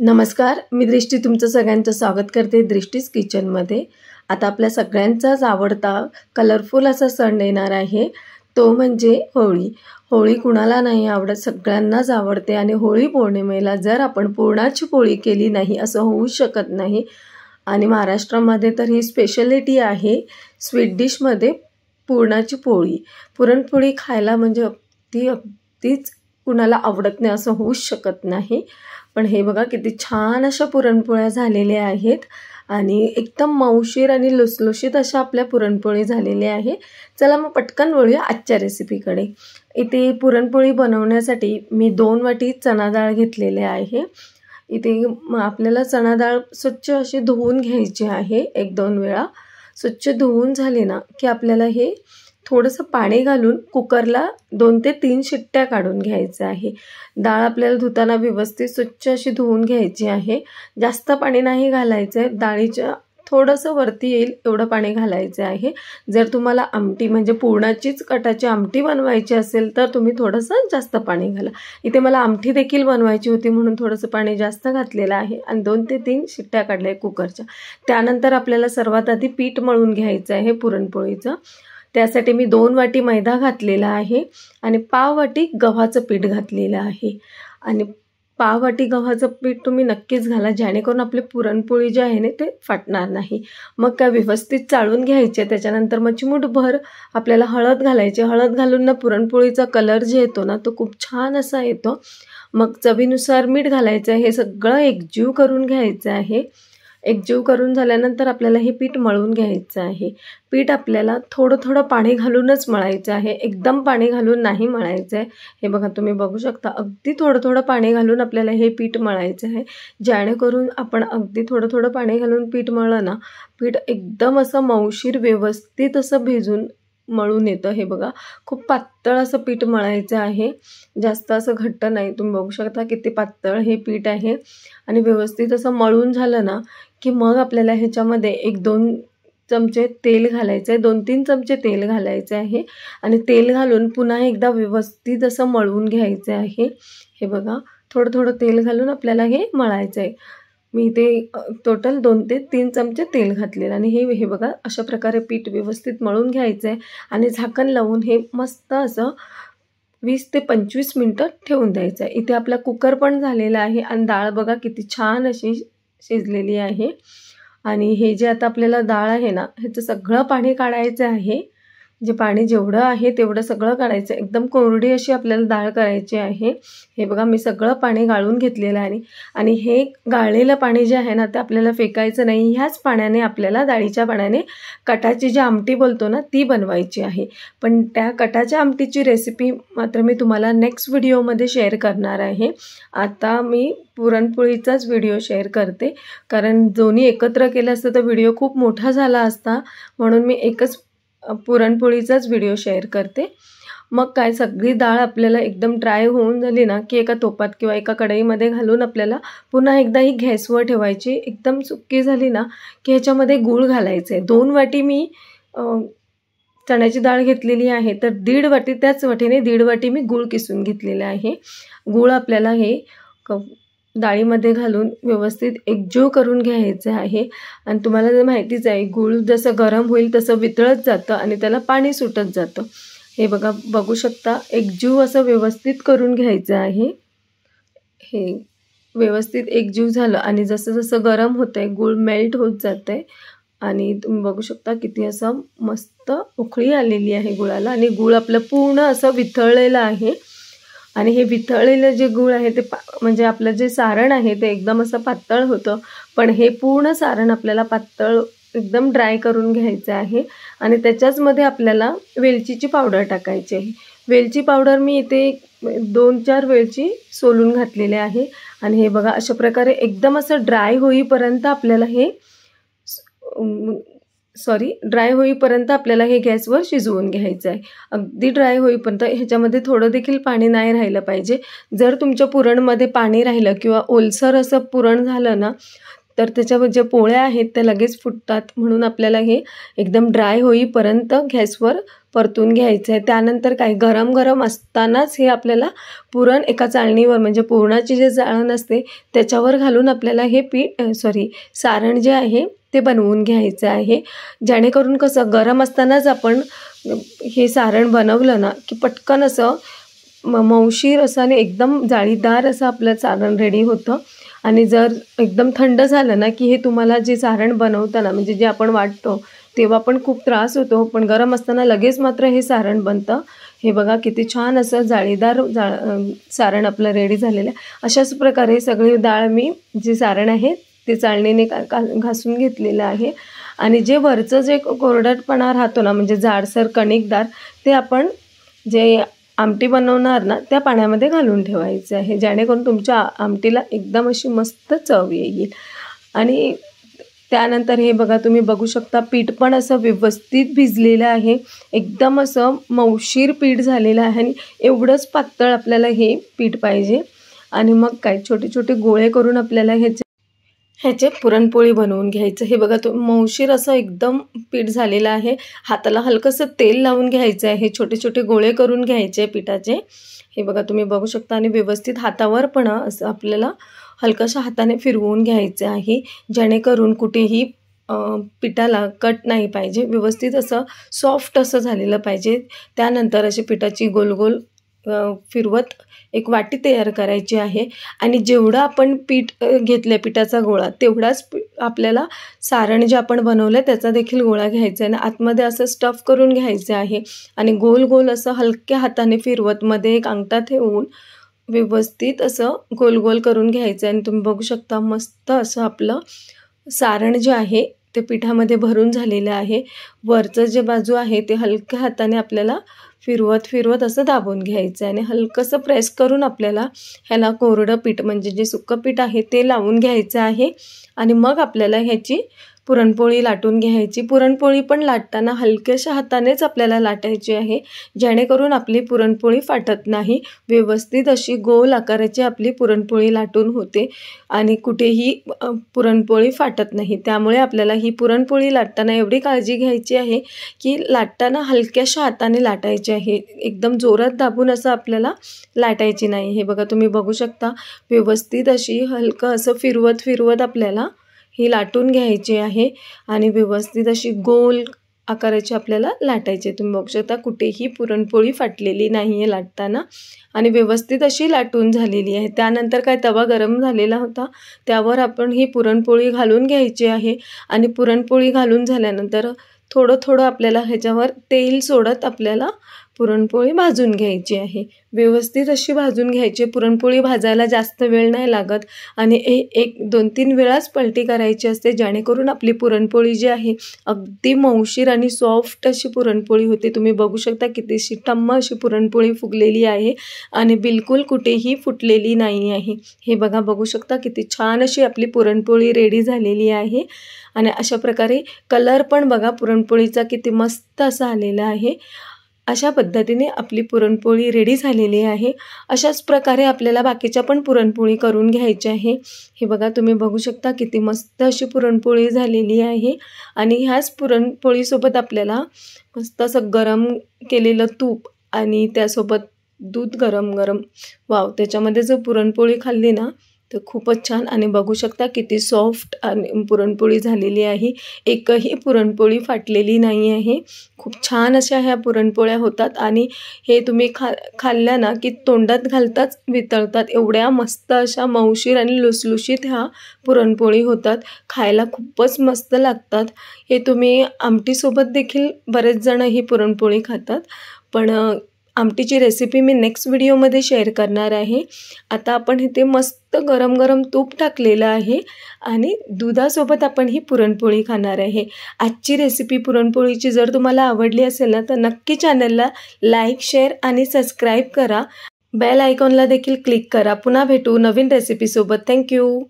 नमस्कार, मी दृष्टी तुमचं सगळ्यांचं स्वागत करते दृष्टीज किचनमध्ये। आता आपल्या सगळ्यांचाच आवडता कलरफुल असा सण येणार आहे, तो म्हणजे होळी। होळी कुणाला नाही आवडत, सगळ्यांनाच आवडते आणि होळी पौर्णिमेला जर आपण पुरणाची पोळी केली नाही असं होऊ शकत नाही। आणि महाराष्ट्रामध्ये तर ही स्पेशलिटी आहे, स्वीट डिशमध्ये पुरणाची पोळी। पुरणपोळी खायला म्हणजे अगदीच कुणाला आवडत नाही असं होऊ शकत नाही। पण हे बघा किती छान अशा पुरणपोळ्या झालेल्या आहेत आणि एकदम मऊशीर आणि लुसलुशीत अशा आपल्या पुरणपोळी झालेल्या आहे। चला मग पटकन वळूया आजच्या रेसिपीकडे। इथे पुरणपोळी बनवण्यासाठी मी 2 वाटी चणा डाळ घेतलेले आहे। इथे आपल्याला चणा डाळ स्वच्छ अशी धुवून घ्यायची आहे, 1-2 वेळा स्वच्छ धुवून झाली ना की आपल्याला हे थोडंसं पाणी घालून कुकरला 2 ते 3 शिट्ट्या काढून घ्यायचं आहे। डाळ आपल्याला धुताना व्यवस्थित स्वच्छ अशी धुवून घ्यायची आहे, जास्त पाणी नाही घालायचं आहे, डाळीच्या थोडंसं वरती येईल एवढं पाणी घालायचं आहे। जर तुम्हाला आमटी म्हणजे पुरणाचीच कटाची आमटी बनवायची असेल तर तुम्ही थोडंसं जास्त पाणी घाला। इथे मला आमटी देखील बनवायची होती म्हणून थोडंसं पाणी जास्त घातलेलं आहे आणि 2 ते 3 शिट्ट्या काढल्या कुकरच्या। त्यानंतर आपल्याला सर्वात आधी पीठ मळून घ्यायचं आहे पुरणपोळीचं। त्यासाठी मी 2 वाटी मैदा घातलेला आहे आणि पाव वाटी गव्हाचं पीठ घातलेलं आहे। आणि पाव वाटी गव्हाचं पीठ तुम्ही नक्कीच घाला, जेणेकरून आपली पुरणपोळी जी आहे ना ते फाटणार नाही। मग काय व्यवस्थित चाळून घ्यायचे। त्याच्यानंतर मग चिमूटभर आपल्याला हळद घालायची। हळद घालून ना पुरणपोळीचा कलर जे येतो ना तो खूप छान असा येतो। मग चवीनुसार मीठ घालायचं आहे। हे सगळं एकजीव करून घ्यायचं आहे। एकजीव करून झाल्यानंतर आपल्याला हे पीठ मळून घ्यायचं आहे। पीठ आपल्याला थोडं पाणी घालूनच मळायचं आहे, एकदम पाणी घालून नाही मळायचं आहे। हे बघा तुम्ही बघू शकता, अगदी थोडं पाणी घालून आपल्याला हे पीठ मळायचं आहे, जेणेकरून आपण अगदी थोडं पाणी घालून पीठ मळलं ना, पीठ एकदम असं मऊशीर व्यवस्थित असं भिजून मळून येतं। हे बघा खूप पातळ असं पीठ मळायचं आहे, जास्त असं घट्ट नाही। तुम्ही बघू शकता किती पातळ हे पीठ आहे। आणि व्यवस्थित असं मळून झालं ना की मग आपल्याला ह्याच्यामध्ये 1-2 चमचे तेल घालायचं आहे, 2-3 चमचे तेल घालायचे आहे आणि तेल घालून पुन्हा एकदा व्यवस्थित असं मळवून घ्यायचं आहे। हे बघा थोडं तेल घालून आपल्याला हे मळायचं आहे। मी इथे टोटल 2 ते 3 चमचे तेल घातलेलं आणि हे बघा अशा प्रकारे पीठ व्यवस्थित मळून घ्यायचं आहे आणि झाकण लावून हे मस्त असं 20 ते 25 मिनिटं ठेवून द्यायचं आहे। इथे आपला कुकर पण झालेला आहे आणि डाळ बघा किती छान अशी शिजलेली आहे। आणि हे जे आता आपल्याला डाळ आहे ना ह्याचं सगळं पाणी काढायचं आहे, जे पाणी जेवढं आहे तेवढं सगळं काढायचं। एकदम कोरडी अशी आपल्याला डाळ करायची आहे। हे बघा मी सगळं पाणी गाळून घेतलेलं आहे आणि हे गाळलेलं पाणी जे आहे ना ते आपल्याला फेकायचं नाही। ह्याच पाण्याने आपल्याला डाळीच्या पाण्याने कटाची जी आमटी बोलतो ना ती बनवायची आहे। पण त्या कटाच्या आमटीची रेसिपी मात्र मी तुम्हाला नेक्स्ट व्हिडिओमध्ये शेअर करणार आहे। आता मी पुरणपोळीचाच व्हिडिओ शेअर करते, कारण दोन्ही एकत्र केलं असतं तर व्हिडिओ खूप मोठा झाला असता, म्हणून मी एकच पुरणपोळीचाच व्हिडिओ शेअर करते। मग काय सगळी डाळ आपल्याला एकदम ड्राय होऊन झाली ना की एका तोपात किंवा एका कढईमध्ये घालून आपल्याला पुन्हा एकदा ही गॅसवर ठेवायची। एकदम सुकी झाली ना की ह्याच्यामध्ये गूळ घालायचं आहे। 2 वाटी मी चण्याची डाळ घेतलेली आहे, तर 1.5 वाटी त्याच वाटीने 1.5 वाटी मी गूळ किसून घेतलेला आहे। गूळ आपल्याला हे डाळीमध्ये घालून व्यवस्थित एकजीव करून घ्यायचं आहे। आणि तुम्हाला जर माहितीच आहे गूळ जसं गरम होईल तसं वितळत जातं आणि त्याला पाणी सुटत जातं। हे बघू शकता एकजीव असं व्यवस्थित करून घ्यायचं आहे। हे व्यवस्थित एकजीव झालं आणि जसं गरम होतंय गूळ मेल्ट होत जातंय आणि तुम्ही बघू शकता किती असं मस्त उकळी आलेली आहे गुळाला आणि गूळ आपलं पूर्ण असं वितळलेलं आहे। आणि हे वितळलेलं जे गूळ आहे ते म्हणजे आपलं जे सारण आहे ते एकदम असं पातळ होतं, पण हे पूर्ण सारण आपल्याला पातळ एकदम ड्राय करून घ्यायचं आहे। आणि त्याच्याचमध्ये आपल्याला वेलचीची पावडर टाकायची आहे। वेलची पावडर मी इथे 2-4 वेलची सोलून घातलेले आहे। आणि हे बघा अशा प्रकारे एकदम असं ड्राय होईपर्यंत आपल्याला हे गॅसवर शिजवून घ्यायचं आहे। अगदी ड्राय होईपर्यंत ह्याच्यामध्ये थोडं देखील पाणी नाही राहिलं पाहिजे। जर तुमच्या पुरणमध्ये पाणी राहिलं किंवा ओलसर असं पुरण झालं ना तर त्याच्या जे पोळ्या आहेत त्या लगेच फुटतात, म्हणून आपल्याला हे एकदम ड्राय होईपर्यंत गॅसवर परतून घ्यायचं आहे। त्यानंतर काय गरम गरम असतानाच हे आपल्याला पुरण एका चाळणीवर म्हणजे पुरणाची जे चाळण असते त्याच्यावर घालून आपल्याला हे सारण जे आहे ते बनवून घ्यायचं आहे। जेणेकरून कसं गरम असतानाच आपण हे सारण बनवलं ना की पटकन असं मऊशीर असं आणि एकदम जाळीदार असं आपलं सारण रेडी होतं। आणि जर एकदम थंड झालं ना की हे तुम्हाला जे सारण बनवताना म्हणजे जे आपण वाटतो तेव्हा पण खूप त्रास होतो, पण गरम असताना लगेच मात्र हे सारण बनतं। हे बघा किती छान असं जाळीदार सारण आपलं रेडी झालेलं आहे। अशाच प्रकारे सगळी डाळ मी जे सारण आहे ते चाळणीने घासून घेतलेलं आहे। आणि जे वरचं जे कोरडटपणा राहतो ना म्हणजे जाडसर कणिकदार ते आपण जे आमटी बनवणार ना त्या पाण्यामध्ये घालून ठेवायचं आहे, जेणेकरून तुमच्या आमटीला एकदम अशी मस्त चव येईल। आणि त्यानंतर हे बघा तुम्ही बघू शकता पीठ पण असं व्यवस्थित भिजलेलं आहे, एकदम असं मऊशीर पीठ झालेलं आहे। आणि एवढंच पातळ आपल्याला हे पीठ पाहिजे। आणि मग काय छोटे छोटे गोळे करून आपल्याला ह्याचे पुरणपोळी बनवून घ्यायचं। हे बघा तो मऊशीर असं एकदम पीठ झालेलं आहे, हाताला हलकंसं तेल लावून घ्यायचं आहे, छोटे छोटे गोळे करून घ्यायचे पिठाचे। हे बघा तुम्ही बघू शकता आणि व्यवस्थित हातावर पण असं आपल्याला हलकाशा हाताने फिरवून घ्यायचं आहे, जेणेकरून कुठेही पिठाला कट नाही पाहिजे, व्यवस्थित असं सॉफ्ट असं झालेलं पाहिजे। त्यानंतर अशी पिठाची गोल गोल फिरवत एक वाटी तयार करायची आहे। आणि जेवढं आपण पीठ घेतलं पिठाचा गोळा तेवढाच आपल्याला सारण जे आपण बनवलं त्याचा देखील गोळा घ्यायचा आहे आणि आतमध्ये असं स्टफ करून घ्यायचं आहे। आणि गोल गोल असं हलक्या हाताने फिरवत मध्ये एक अंगठा ठेवून व्यवस्थित असं गोल गोल करून घ्यायचं आहे। आणि तुम्ही बघू शकता मस्त असं आपलं सारण जे आहे ते पिठामध्ये भरून झालेलं आहे। वरचं जे बाजू आहे ते हलक्या हाताने आपल्याला फिरवत फिरवत असं दाबून घ्यायचं आहे आणि हलकंसं प्रेस करून आपल्याला ह्याला कोरडं पीठ म्हणजे जे सुकं पीठ आहे ते लावून घ्यायचं आहे। आणि मग आपल्याला ह्याची पुरणपोळी लाटून घ्यायची। पुरणपोळी पण लाटताना हलक्याशा हातानेच आपल्याला लाटायची आहे, जेणेकरून आपली पुरणपोळी फाटत नाही, व्यवस्थित अशी गोल आकाराची आपली पुरणपोळी लाटून होते आणि कुठेही पुरणपोळी फाटत नाही। त्यामुळे आपल्याला ही पुरणपोळी लाटताना एवढी काळजी घ्यायची आहे की लाटताना हलक्याशा हाताने लाटायची आहे, एकदम जोरात दाबून असं आपल्याला लाटायची नाही। हे बघा तुम्ही बघू शकता व्यवस्थित अशी हलकं असं फिरवत फिरवत आपल्याला ही लाटून घ्यायची आहे आणि व्यवस्थित अशी गोल आकाराची आपल्याला लाटायची। तुम्ही बघू शकता कुठेही पुरणपोळी फाटलेली नाही आहे लाटताना आणि व्यवस्थित अशी लाटून झालेली आहे। त्यानंतर काय तवा गरम झालेला होता त्यावर आपण ही पुरणपोळी घालून घ्यायची आहे आणि पुरणपोळी घालून झाल्यानंतर थोडं थोडं आपल्याला ह्याच्यावर तेल सोडत आपल्याला पुरणपोळी भाजून घ्यायची आहे, व्यवस्थित अशी भाजून घ्यायची। पुरणपोळी भाजायला जास्त वेळ नाही लागत आणि एक 2-3 वेळाच पलटी करायची असते, जेणेकरून आपली पुरणपोळी जी आहे अगदी मऊशीर आणि सॉफ्ट अशी पुरणपोळी होते। तुम्ही बघू शकता कितीशी टम्म अशी पुरणपोळी फुगलेली आहे आणि बिलकुल कुठेही फुटलेली नाही आहे। हे बघा बघू शकता किती छान अशी आपली पुरणपोळी रेडी झालेली आहे। आणि अशा प्रकारे कलर पण बघा पुरणपोळीचा किती मस्त असा आलेला आहे। अशा पद्धतीने आपली पुरणपोळी रेडी झालेली आहे। अशाच प्रकारे आपल्याला बाकीच्या पण पुरणपोळी करून घ्यायच्या आहे। हे बघा तुम्ही बघू शकता किती मस्त अशी पुरणपोळी झालेली आहे आणि ह्याच पुरणपोळीसोबत आपल्याला मस्त असं गरम केलेलं तूप आणि त्यासोबत दूध गरम गरम, वाव, त्याच्यामध्ये जर पुरणपोळी खाल्ली ना तर खूपच छान। आणि बघू शकता किती सॉफ्ट आणि पुरणपोळी झालेली आहे, एकही पुरणपोळी फाटलेली नाही आहे। खूप छान अशा ह्या पुरणपोळ्या होतात आणि हे तुम्ही खाल्ल्या ना की तोंडात घालताच वितळतात, एवढ्या मस्त अशा मऊशीर आणि लुसलुशीत ह्या पुरणपोळी होतात, खायला खूपच मस्त लागतात। हे तुम्ही आमटीसोबत देखील बरेच जण ही पुरणपोळी खातात, पण आमटीची रेसिपी मी नेक्स्ट व्हिडिओमध्ये शेअर करणार आहे। आता आपण इथे मस्त गरम गरम तूप टाकलेलं आहे आणि दुधासोबत आपण ही पुरणपोळी खाणार आहे। आजची रेसिपी पुरणपोळीची जर तुम्हाला आवडली असेल ना तर नक्की चॅनलला लाईक, शेअर आणि सबस्क्राईब करा, बेल आयकॉनला देखील क्लिक करा। पुन्हा भेटू नवीन रेसिपीसोबत। थँक्यू।